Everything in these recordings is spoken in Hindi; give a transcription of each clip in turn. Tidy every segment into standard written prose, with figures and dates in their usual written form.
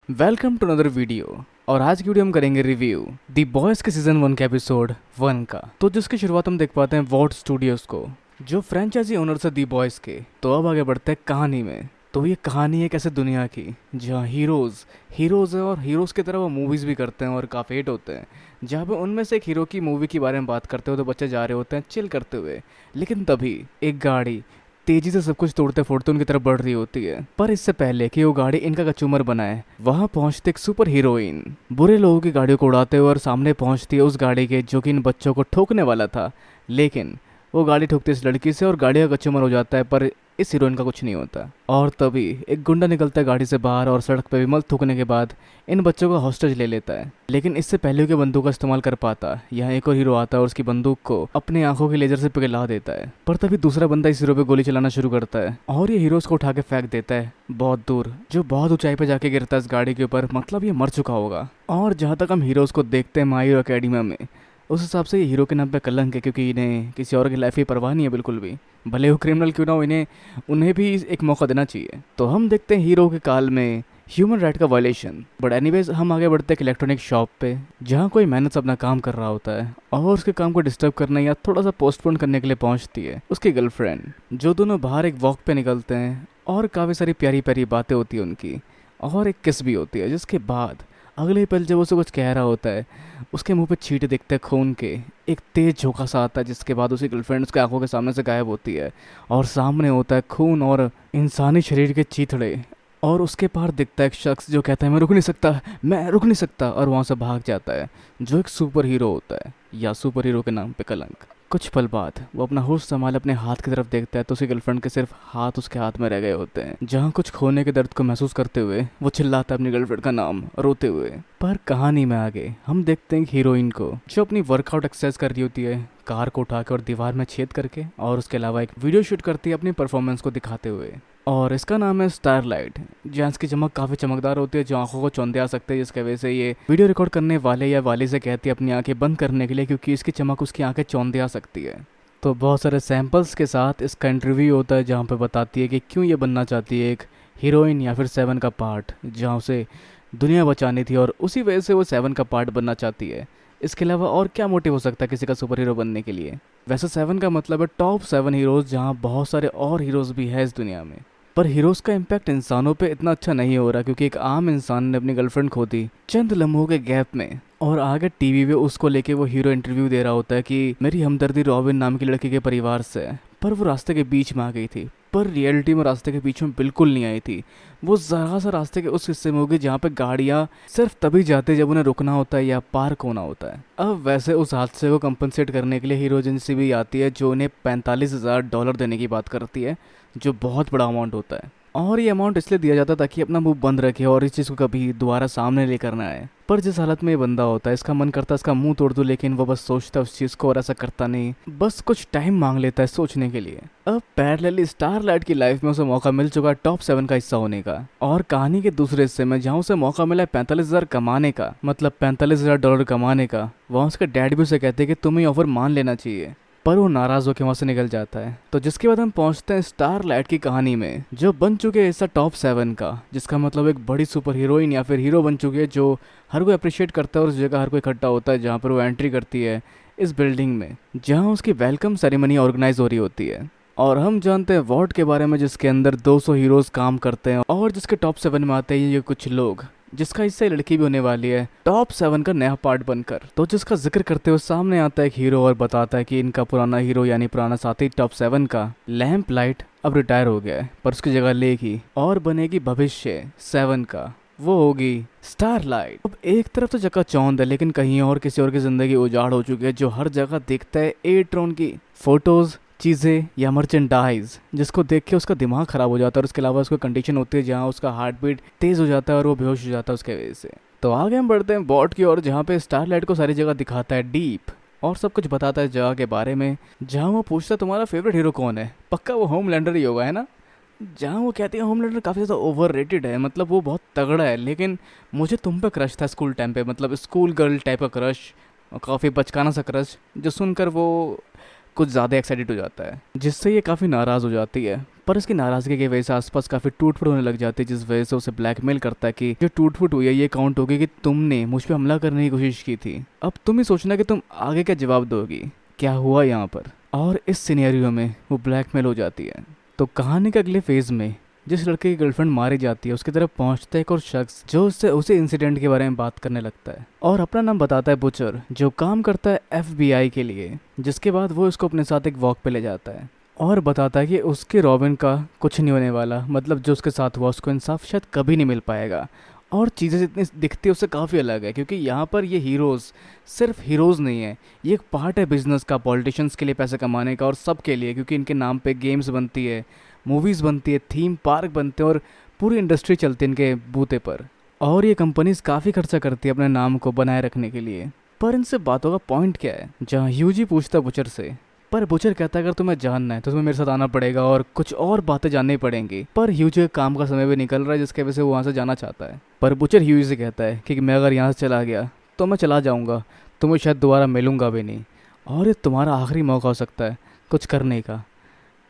Welcome to another video. और आज की वीडियो हम करेंगे रिव्यू दी बॉयज के सीजन 1 के एपिसोड 1 का। तो जिसकी शुरुआत हम देख पाते हैं वॉट स्टूडियोज को, जो फ्रेंचाइजी ओनर्स है दी बॉयज के। तो अब आगे बढ़ते हैं कहानी में। तो ये कहानी है कैसे दुनिया की, जहाँ हीरोज है और हीरोज की तरह वो मूवीज़ भी करते हैं और काफ़ी हिट होते हैं। जहाँ पे उनमें से एक हीरो की मूवी के बारे में बात करते हो तो बच्चे जा रहे होते हैं चिल करते हुए, लेकिन तभी एक गाड़ी तेजी से सब कुछ तोड़ते फोड़ते उनकी तरफ बढ़ रही होती है। पर इससे पहले कि वो गाड़ी इनका कचूमर बनाए, वहां पहुंचते एक सुपर हीरोइन बुरे लोगों की गाड़ियों को उड़ाते हुए और सामने पहुंचती है उस गाड़ी के जो कि इन बच्चों को ठोकने वाला था। लेकिन वो गाड़ी ठोकती इस लड़की से और गाड़ी का कचूमर हो जाता है, पर इस हीरोइन का कुछ नहीं होता। और तभी एक गुंडा निकलता है गाड़ी से बाहर और सड़क पे विमल थूकने के बाद इन बच्चों का हॉस्टेज ले लेता है। लेकिन इससे पहले कि बंदूक का इस्तेमाल कर पाता, यहाँ एक और हीरो आता है और उसकी बंदूक को अपनी आंखों के लेजर से पिघला देता है। पर तभी दूसरा बंदा इस हीरो पे गोली चलाना शुरू करता है और ये हीरोज को उठा के फेंक देता है बहुत दूर, जो बहुत ऊंचाई पे जाके गिरता है इस गाड़ी के ऊपर। मतलब ये मर चुका होगा। और जहाँ तक हम हीरोज को देखते हैं माई हीरो एकेडमिया में, उस हिसाब से ये हीरो के नाम पे कलंक है, क्योंकि इन्हें किसी और की लाइफ की परवाह नहीं है बिल्कुल भी। भले वो क्रिमिनल क्यों ना हो, उन्हें भी एक मौका देना चाहिए। तो हम देखते हैं हीरो के काल में ह्यूमन राइट का वायलेशन। बट एनीवेज हम आगे बढ़ते हैं एक इलेक्ट्रॉनिक शॉप पे, जहाँ कोई मेहनत से अपना काम कर रहा होता है और उसके काम को डिस्टर्ब करने या थोड़ा सा पोस्टपोन करने के लिए पहुंचती है उसकी गर्लफ्रेंड। जो दोनों बाहर एक वॉक पे निकलते हैं और काफ़ी सारी प्यारी प्यारी बातें होती है उनकी, और एक किस भी होती है। जिसके बाद अगले पल जब उसे कुछ कह रहा होता है, उसके मुंह पे छींटे दिखते हैं खून के। एक तेज झोंका सा आता है, जिसके बाद उसकी गर्लफ्रेंड उसके आंखों के सामने से गायब होती है और सामने होता है खून और इंसानी शरीर के चीथड़े। और उसके पार दिखता है एक शख्स जो कहता है मैं रुक नहीं सकता, मैं रुक नहीं सकता, और वहाँ से भाग जाता है, जो एक सुपर हीरो होता है, या सुपर हीरो के नाम पे कलंक। कुछ पल बाद वो अपना होश संभाल अपने हाथ की तरफ देखता है तो उसकी गर्लफ्रेंड के सिर्फ हाथ उसके हाथ में रह गए होते हैं। जहाँ कुछ खोने के दर्द को महसूस करते हुए वो चिल्लाता है अपनी गर्लफ्रेंड का नाम रोते हुए। पर कहानी में आगे हम देखते हैं हीरोइन को जो अपनी वर्कआउट एक्सरसाइज कर रही होती है, कार को उठा के और दीवार में छेद करके, और उसके अलावा एक वीडियो शूट करती है अपनी परफॉर्मेंस को दिखाते हुए। और इसका नाम है स्टारलाइट। जहाँ इसकी चमक काफ़ी चमकदार होती है, जो आंखों को चौंधे आ सकते हैं, जिसकी वजह से ये वीडियो रिकॉर्ड करने वाले या वाली से कहती है अपनी आंखें बंद करने के लिए, क्योंकि इसकी चमक उसकी आंखें चौंधे आ सकती है। तो बहुत सारे सैंपल्स के साथ इसका इंटरव्यू होता है, जहाँ पे बताती है कि क्यों ये बनना चाहती है एक हीरोइन या फिर 7 का पार्ट, जहाँ उसे दुनिया बचानी थी और उसी वजह से वो 7 का पार्ट बनना चाहती है। इसके अलावा और क्या मोटिव हो सकता है किसी का सुपर हीरो बनने के लिए। वैसे 7 का मतलब है टॉप 7 हीरोज़, जहाँ बहुत सारे और हीरोज़ भी है इस दुनिया में। पर हीरोज़ का इम्पैक्ट इंसानों पे इतना अच्छा नहीं हो रहा, क्योंकि एक आम इंसान ने अपनी गर्लफ्रेंड खो दी चंद लम्हों के गैप में, और आगे टीवी पे उसको लेके वो हीरो इंटरव्यू दे रहा होता है कि मेरी हमदर्दी रॉबिन नाम की लड़की के परिवार से है। पर वो रास्ते के बीच में आ गई थी, पर रियलिटी में रास्ते के बीच में बिल्कुल नहीं आई थी। वो ज़रा सा रास्ते के उस हिस्से में होगी जहाँ पे गाड़ियाँ सिर्फ तभी जाती है जब उन्हें रुकना होता है या पार्क होना होता है। अब वैसे उस हादसे को कंपनसेट करने के लिए हीरो एजेंसी भी आती है, जो उन्हें $45,000 देने की बात करती है, जो बहुत बड़ा अमाउंट होता है। और ये अमाउंट इसलिए दिया जाता है ताकि अपना मुंह बंद रखे और इस चीज़ को कभी दोबारा सामने लेकर ना आए। पर जिस हालत में ये बंदा होता है, इसका मन करता है इसका मुंह तोड़ दूं, लेकिन वो बस सोचता है उस चीज़ को और ऐसा करता नहीं, बस कुछ टाइम मांग लेता है सोचने के लिए। अब पैरेलली स्टारलाइट की लाइफ में उसे मौका मिल चुका है टॉप 7 का हिस्सा होने का, और कहानी के दूसरे हिस्से में जहाँ उसे मौका मिला है 45,000 कमाने का, मतलब $45,000 कमाने का, वहाँ उसके डैड भी उसे कहते हैं कि तुम्हें ऑफर मान लेना चाहिए। पर वो नाराज होकर वहाँ से निकल जाता है। तो जिसके बाद हम पहुँचते हैं स्टारलाइट की कहानी में, जो बन चुके हैं हिस्सा टॉप 7 का, जिसका मतलब एक बड़ी सुपर हीरोइन या फिर हीरो बन चुकी है, जो हर कोई अप्रिशिएट करता है और उस जगह हर कोई इकट्ठा होता है जहाँ पर वो एंट्री करती है इस बिल्डिंग में, जहाँ उसकी वेलकम सेरेमनी ऑर्गेनाइज हो रही होती है। और हम जानते हैं वार्ड के बारे में, जिसके अंदर 200 हीरोज़ काम करते हैं, और जिसके टॉप 7 में आते हैं ये कुछ लोग, जिसका हिस्सा लड़की भी होने वाली है टॉप 7 का नया पार्ट बनकर। तो जिसका जिक्र करते हुए सामने आता है एक हीरो और बताता है कि इनका पुराना हीरो यानी पुराना साथी टॉप 7 का लैंप लाइट अब रिटायर हो गया है, पर उसकी जगह लेगी और बनेगी भविष्य 7 का, वो होगी स्टारलाइट। अब एक तरफ तो चकाचौंध है, लेकिन कहीं और किसी और की जिंदगी उजाड़ हो चुकी है, जो हर जगह देखता है एट्रॉन की फोटोज, चीज़ें या मर्चेंडाइज, जिसको देख के उसका दिमाग ख़राब हो जाता है। और उसके अलावा उसको कंडीशन होती है जहाँ उसका हार्ट बीट तेज़ हो जाता है और वो बेहोश हो जाता है उसके वजह से। तो आगे हम बढ़ते हैं बॉट की ओर, जहाँ पे स्टारलाइट को सारी जगह दिखाता है डीप, और सब कुछ बताता है जगह के बारे में। जहाँ वो पूछता है तुम्हारा फेवरेट हीरो कौन है, पक्का वो होमलैंडर ही होगा, है ना। जहाँ वो कहती है होमलैंडर काफ़ी ज़्यादा ओवर रेटेड है, मतलब वो बहुत तगड़ा है, लेकिन मुझे तुम पे क्रश था स्कूल टाइम पे, मतलब स्कूल गर्ल टाइप का क्रश, काफ़ी बचकाना सा क्रश, जो सुनकर वो कुछ ज़्यादा एक्साइटेड हो जाता है, जिससे ये काफ़ी नाराज़ हो जाती है। पर इसकी नाराजगी की वजह से आसपास काफी टूट फूट होने लग जाती है, जिस वजह से उसे ब्लैकमेल करता है कि जो टूट फूट हुई है ये काउंट होगी कि तुमने मुझ पर हमला करने की कोशिश की थी। अब तुम ही सोचना कि तुम आगे क्या जवाब दोगी, क्या हुआ यहाँ पर। और इस सिनेरियो में वो ब्लैकमेल हो जाती है। तो कहानी के अगले फेज में जिस लड़के की गर्लफ्रेंड मारी जाती है उसकी तरफ पहुंचता है एक और शख्स, जो उससे उसी इंसिडेंट के बारे में बात करने लगता है और अपना नाम बताता है बुचर, जो काम करता है FBI के लिए। जिसके बाद वो इसको अपने साथ एक वॉक पे ले जाता है और बताता है कि उसके रॉबिन का कुछ नहीं होने वाला, मतलब जो उसके साथ हुआ उसको इंसाफ शायद कभी नहीं मिल पाएगा। और चीज़ें जितनी दिखती है उससे काफ़ी अलग है, क्योंकि यहाँ पर ये हीरोज़ सिर्फ हीरोज़ नहीं है, ये एक पार्ट है बिजनेस का, पॉलिटिशियंस के लिए पैसे कमाने का और सब के लिए, क्योंकि इनके नाम पे गेम्स बनती है, मूवीज़ बनती है, थीम पार्क बनते हैं और पूरी इंडस्ट्री चलती है इनके बूते पर। और ये कंपनीज काफ़ी खर्चा करती है अपने नाम को बनाए रखने के लिए। पर इनसे बातों का पॉइंट क्या है, जहाँ ह्यूजी पूछता है बुचर से, पर बुचर कहता है अगर तुम्हें जानना है तो तुम्हें मेरे साथ आना पड़ेगा और कुछ और बातें जाननी पड़ेंगी। पर ह्यूजी का काम का समय भी निकल रहा है, जिसके वजह से वो वहाँ से जाना चाहता है। पर बुचर ह्यूजी से कहता है कि मैं अगर यहाँ से चला गया तो मैं चला जाऊँगा, तुम्हें शायद दोबारा मिलूंगा भी नहीं, और ये तुम्हारा आखिरी मौका हो सकता है कुछ करने का।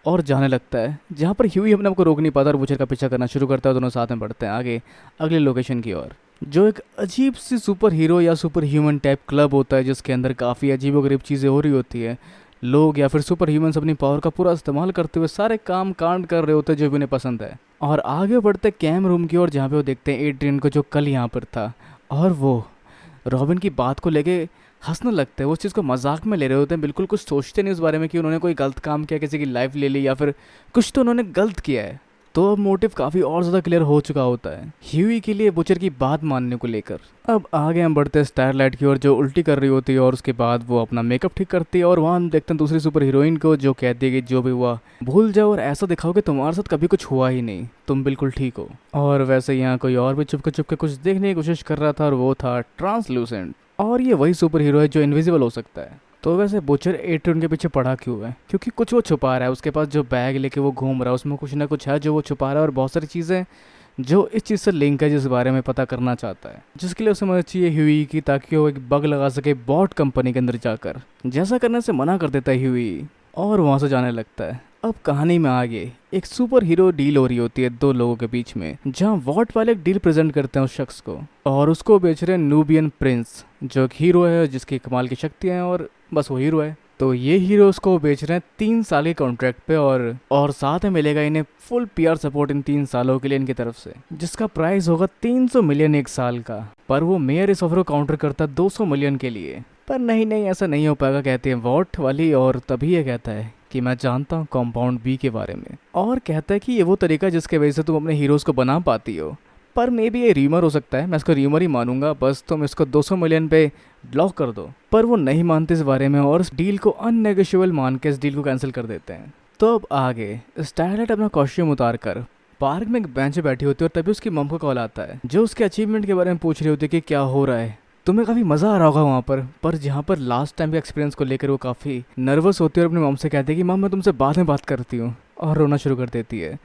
और जाने लगता है, जहाँ पर ह्यूई अपने आप को रोक नहीं पाता और बुचर का पीछा करना शुरू करता है। दोनों साथ में बढ़ते हैं आगे अगले लोकेशन की ओर, जो एक अजीब सी सुपर हीरो या सुपर ह्यूमन टाइप क्लब होता है, जिसके अंदर काफ़ी अजीबोगरीब चीज़ें हो रही होती है। लोग या फिर सुपर ह्यूमंस अपनी पावर का पूरा इस्तेमाल करते हुए सारे काम कांड कर रहे होते हैं जो भी उन्हें पसंद है। और आगे बढ़ते कैम रूम की ओर, जहाँ पे वो देखते हैं एड्रियन को, जो कल यहाँ पर था, और वो रॉबिन की बात को लेके हंसने लगते हैं। वो उस चीज़ को मजाक में ले रहे होते हैं, बिल्कुल कुछ सोचते नहीं उस बारे में कि उन्होंने कोई गलत काम किया, किसी की लाइफ ले ली या फिर कुछ तो उन्होंने गलत किया है। तो अब मोटिव काफ़ी और ज़्यादा क्लियर हो चुका होता है ह्यूई के लिए बुचर की बात मानने को लेकर। अब आगे हम बढ़ते हैं स्टारलाइट की ओर, जो उल्टी कर रही होती है और उसके बाद वो अपना मेकअप ठीक करती है। और वहाँ हम देखते हैं दूसरी सुपर हीरोइन को, जो कहती है कि जो भी हुआ भूल जाओ और ऐसा दिखाओ कि तुम्हारे साथ कभी कुछ हुआ ही नहीं, तुम बिल्कुल ठीक हो। और वैसे यहाँ कोई और भी चुपके चुपके कुछ देखने की कोशिश कर रहा था, और वो था ट्रांसलूसेंट। और ये वही सुपर हीरो है जो इनविजिबल हो सकता है। तो वैसे बुचर एट्रियन के पीछे पड़ा क्यों है, क्योंकि कुछ वो छुपा रहा है। उसके पास जो बैग लेके वो घूम रहा है उसमें कुछ ना कुछ है जो वो छुपा रहा है, और बहुत सारी चीज़ें जो इस चीज़ से लिंक है जिस बारे में पता करना चाहता है, जिसके लिए उसे मदद चाहिए ह्यूई की, ताकि वो एक बग लगा सके बॉट कंपनी के अंदर जाकर। जैसा करने से मना कर देता है ह्यूई और वहाँ से जाने लगता है। अब कहानी में आगे एक सुपर हीरो डील हो रही होती है दो लोगों के बीच में, जहाँ वॉट वाले एक डील प्रेजेंट करते हैं उस शख्स को, और उसको बेच रहे हैं नूबियन प्रिंस, जो एक हीरो है जिसकी कमाल की शक्तियाँ हैं और बस वो हीरो है। तो ये हीरो उसको बेच रहे हैं 3 साल के कॉन्ट्रैक्ट पे, और साथ में मिलेगा इन्हें फुल PR सपोर्ट इन 3 सालों के लिए इनकी तरफ से, जिसका प्राइस होगा 300 मिलियन एक साल का। पर वो मेयर इस ऑफर को काउंटर करता है 200 मिलियन के लिए। पर नहीं ऐसा नहीं हो पाएगा कहती है वॉट वाली, और तभी ये कहता है कि मैं जानता हूँ कंपाउंड B के बारे में, और कहता है कि ये वो तरीका जिसके वजह से तुम अपने हीरोज़ को बना पाती हो। पर मे बी ये रीमर हो सकता है, मैं इसको रीमर ही मानूंगा, बस तुम इसको 200 मिलियन पे ब्लॉक कर दो। पर वो नहीं मानते इस बारे में और इस डील को अननेगोशिएबल मान के इस डील को कैंसिल कर देते हैं। तो अब आगे स्टारलाइट अपना कॉस्ट्यूम उतार कर पार्क में एक बेंच पे बैठी होती है, और तभी उसकी मम को कॉल आता है, जो उसके अचीवमेंट के बारे में पूछ रही होती है कि क्या हो रहा है, तुम्हें काफ़ी मज़ा आ रहा होगा वहाँ पर जहाँ पर लास्ट टाइम के एक्सपीरियंस को लेकर वो काफ़ी नर्वस होती है और अपनी मम से कहती है कि मम मैं तुमसे बाद में बात करती हूँ, और रोना शुरू कर देती है।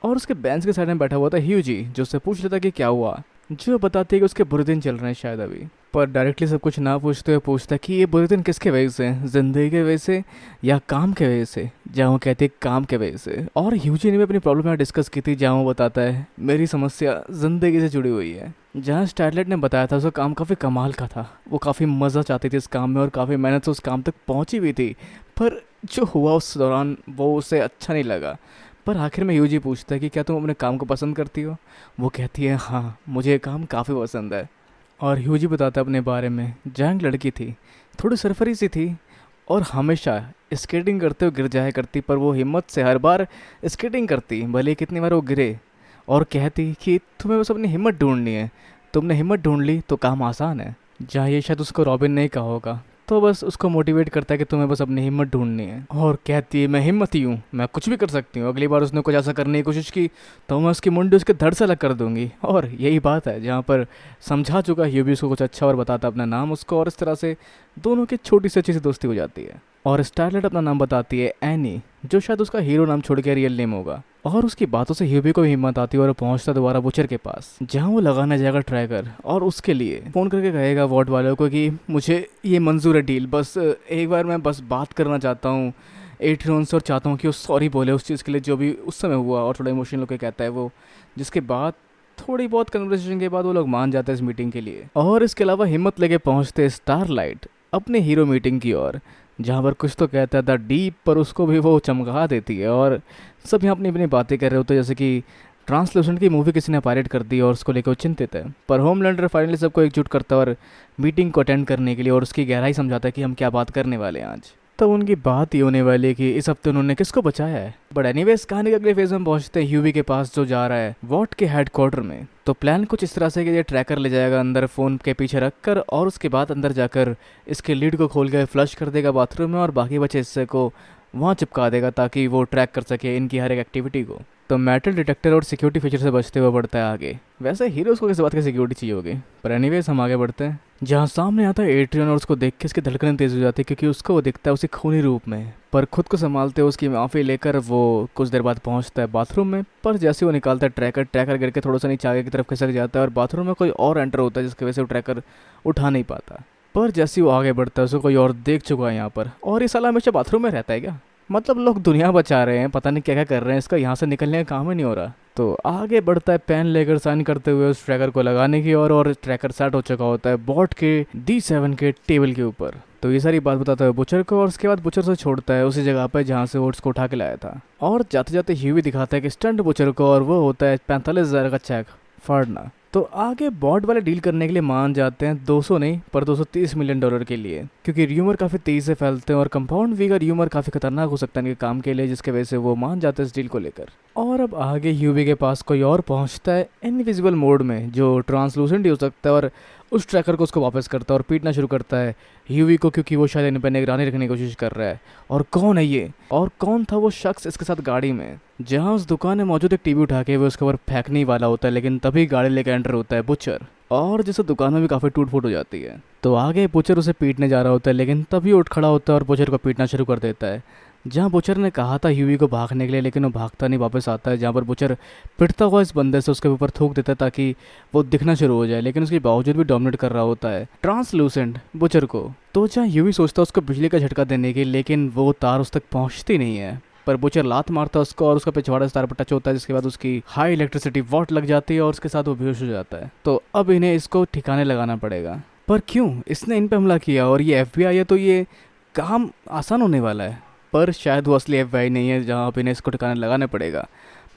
और उसके बेंच के साइड में बैठा हुआ था ह्यूजी, जो उससे पूछ लेता कि क्या हुआ, जो बताती है कि उसके बुरे दिन चल रहे हैं शायद अभी। पर डायरेक्टली सब कुछ ना पूछते हुए पूछता कि ये बुरे दिन किसके वजह से हैं, ज़िंदगी के वजह से या काम के वजह से, जहाँ वो कहती है काम के वजह से। और ह्यूजी ने भी अपनी प्रॉब्लम यहाँ डिस्कस की थी, जहाँ वो बताता है मेरी समस्या ज़िंदगी से जुड़ी हुई है। जहाँ स्टारलाइट ने बताया था उसका काम काफ़ी कमाल का था, वो काफ़ी मज़ा चाहती थी इस काम में और काफ़ी मेहनत से उस काम तक पहुँची भी थी, पर जो हुआ उस दौरान वो उसे अच्छा नहीं लगा। पर आखिर में ह्यूजी पूछता है कि क्या तुम अपने काम को पसंद करती हो। वो कहती है हाँ मुझे ये काम काफ़ी पसंद है। और ह्यूजी बताता है अपने बारे में, जहाँ एक लड़की थी, थोड़ी सरफरी सी थी और हमेशा स्केटिंग करते हुए गिर जाया करती, पर वो हिम्मत से हर बार स्केटिंग करती भले ही कितनी बार वो गिरे, और कहती कि तुम्हें बस अपनी हिम्मत ढूंढनी है, तुमने हिम्मत ढूंढ ली तो काम आसान है। जहाँ ये शायद उसको रॉबिन नहीं कहा होगा, तो बस उसको मोटिवेट करता है कि तुम्हें बस अपनी हिम्मत ढूंढनी है, और कहती है मैं हिम्मत ही हूँ, मैं कुछ भी कर सकती हूँ। अगली बार उसने कुछ ऐसा करने की कोशिश की तो मैं उसकी मुंडी उसके धड़ से अलग कर दूंगी। और यही बात है जहाँ पर समझा चुका ह्यूबी उसको कुछ अच्छा और बताता अपना नाम उसको, और इस तरह से दोनों की छोटी सी अच्छी सी दोस्ती हो जाती है। और स्टारलाइट अपना नाम बताती है एनी, जो शायद उसका हीरो नाम छोड़ के रियल नेम होगा। और उसकी बातों से ह्यूबी को भी हिम्मत आती है और पहुंचता दोबारा बुचर के पास, जहां वो लगाने जाएगा ट्रैकर, और उसके लिए फ़ोन करके कहेगा वॉर्ड वालों को कि मुझे ये मंजूर है डील, बस एक बार मैं बस बात करना चाहता हूँ, एट्रियन से और चाहता हूँ कि वो सॉरी बोले उस चीज़ के लिए जो भी उस समय हुआ, और थोड़ा इमोशनल होकर कहता है वो, जिसके बाद थोड़ी बहुत कन्वर्सेशन के बाद वो लोग मान जाते हैं इस मीटिंग के लिए। और इसके अलावा हिम्मत लेके पहुंचते स्टारलाइट अपने हीरो मीटिंग की ओर, जहाँ पर कुछ तो कहता है द डीप, पर उसको भी वो चमका देती है। और सब यहाँ अपनी अपनी बातें कर रहे होते हैं, जैसे कि ट्रांसलेशन की मूवी किसी ने पायरेट कर दी और उसको लेकर वो चिंतित है। पर होमलैंडर फाइनली सबको एकजुट करता है और मीटिंग को अटेंड करने के लिए और उसकी गहराई समझाता है कि हम क्या बात करने वाले हैं आज। तो उनकी बात ये होने वाली है कि इस हफ्ते उन्होंने किसको बचाया है। बट एनीवेज कहानी के अगले फेज में पहुंचते हैं ह्यूवी के पास, जो जा रहा है वॉट के हेडक्वार्टर में। तो प्लान कुछ इस तरह से कि ये ट्रैकर ले जाएगा अंदर फ़ोन के पीछे रखकर, और उसके बाद अंदर जाकर इसके लीड को खोल के फ्लश कर देगा बाथरूम में, और बाकी बचे हिस्से को वहाँ चिपका देगा ताकि वो ट्रैक कर सके इनकी हर एक एक्टिविटी को। तो मेटल डिटेक्टर और सिक्योरिटी फीचर से बचते हुए बढ़ता है आगे। वैसे हीरोज़ को किस बात की सिक्योरिटी चाहिए होगी, पर एनीवेज हम आगे बढ़ते हैं, जहाँ सामने आता है एट्रियन और उसको देख के इसकी धड़कनें तेज़ हो जाती है, क्योंकि उसको वो दिखता है उसी खूनी रूप में। पर खुद को संभालते हुए उसकी माफ़ी लेकर वो कुछ देर बाद पहुँचता है बाथरूम में। पर जैसे वो निकालता है ट्रैकर गिर के थोड़ा सा नीचे आगे की तरफ खिसक जाता है, और बाथरूम में कोई और एंटर होता है जिसकी वजह से वो ट्रैकर उठा नहीं पाता। पर जैसे वो आगे बढ़ता है उसको कोई और देख चुका है यहाँ पर, और ये साला हमेशा बाथरूम में रहता है क्या? मतलब लोग दुनिया बचा रहे हैं, पता नहीं क्या क्या कर रहे हैं, इसका यहाँ से निकलने का काम ही नहीं हो रहा। तो आगे बढ़ता है पेन लेकर साइन करते हुए उस ट्रैकर को लगाने की और ट्रैकर सेट हो चुका होता है बॉट के D7 के टेबल के ऊपर। तो ये सारी बात बताता है बुचर को, और उसके बाद बुचर से छोड़ता है उसी जगह पर जहाँ से ओट्स को उठा के लाया था। और जाते जाते ह्यूवी दिखाता है कि स्टंट बुचर को, और वो होता है 45,000 का चेक फाड़ना। तो आगे बॉट वाले डील करने के लिए मान जाते हैं 200 नहीं पर $230 मिलियन के लिए, क्योंकि र्यूमर काफ़ी तेज़ी से फैलते हैं और कंपाउंड वी का र्यूमर काफ़ी खतरनाक हो सकता है इनके काम के लिए, जिसके वजह से वो मान जाते हैं इस डील को लेकर। और अब आगे ह्यूवी के पास कोई और पहुंचता है इनविजिबल मोड में, जो ट्रांसलूसेंट ही हो सकता है, और उस ट्रैकर को उसको वापस करता है और पीटना शुरू करता है ह्यूवी को, क्योंकि वो शायद इन पर निगरानी रखने की कोशिश कर रहा है। और कौन है ये, और कौन था वो शख्स इसके साथ गाड़ी में, जहाँ उस दुकान में मौजूद एक टीवी उठा के वो उसके ऊपर फेंकने वाला होता है, लेकिन तभी गाड़ी लेकर एंटर होता है बुचर, और जिससे दुकान में भी काफ़ी टूट फूट हो जाती है। तो आगे बुचर उसे पीटने जा रहा होता है, लेकिन तभी उठ खड़ा होता है और बुचर को पीटना शुरू कर देता है। जहाँ बुचर ने कहा था ह्यूवी को भागने के लिए, लेकिन वो भागता नहीं, वापस आता है, जहाँ पर बुचर पिटता हुआ इस बंदे से उसके ऊपर थूक देता है ताकि वो दिखना शुरू हो जाए, लेकिन उसके बावजूद भी डोमिनेट कर रहा होता है ट्रांसलूसेंट बुचर को। तो जहाँ ह्यूवी सोचता है उसको बिजली का झटका देने की, लेकिन वो तार उस तक पहुँचती नहीं है, पर बुचर लात मारता है उसको और उसका पिछवाड़ा तार पर टच होता है, जिसके बाद उसकी हाई इलेक्ट्रिसिटी वॉट लग जाती है और उसके साथ वो बेहोश हो जाता है। तो अब इन्हें इसको ठिकाने लगाना पड़ेगा। पर क्यों इसने इन पर हमला किया, और ये FBI है तो ये काम आसान होने वाला है, पर शायद वो असली FBI नहीं है जहाँ पे इन्हें इसको ठिकाने लगाना पड़ेगा।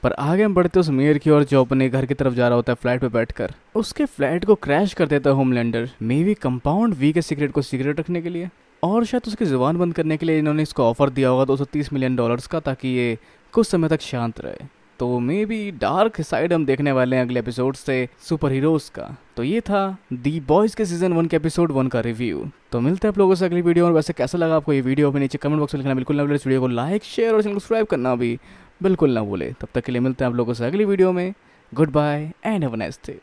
पर आगे हम बढ़ते उस मेयर की ओर जो अपने घर की तरफ जा रहा होता है फ्लैट पे बैठकर। उसके फ्लैट को क्रैश कर देता है Homelander, maybe compound V के सीक्रेट को सीक्रेट रखने के लिए, और शायद उसकी ज़ुबान बंद करने के लिए इन्होंने इसको ऑफर दिया होगा $230 मिलियन का, ताकि ये कुछ समय तक शांत रहे। तो मे बी डार्क साइड हम देखने वाले हैं अगले एपिसोड से सुपर हीरोज़ का। तो ये था दी बॉयज़ के सीजन 1 के एपिसोड 1 का रिव्यू। तो मिलते हैं आप लोगों से अगली वीडियो। और वैसे कैसा लगा आपको ये वीडियो, भी नीचे कमेंट बॉक्स में लिखना बिल्कुल ना भूलें। इस वीडियो को लाइक शेयर और चैनल को सब्सक्राइब करना भी बिल्कुल ना भूले। तब तक के लिए मिलते हैं आप लोगों से अगली वीडियो में। Goodbye and have a nice day.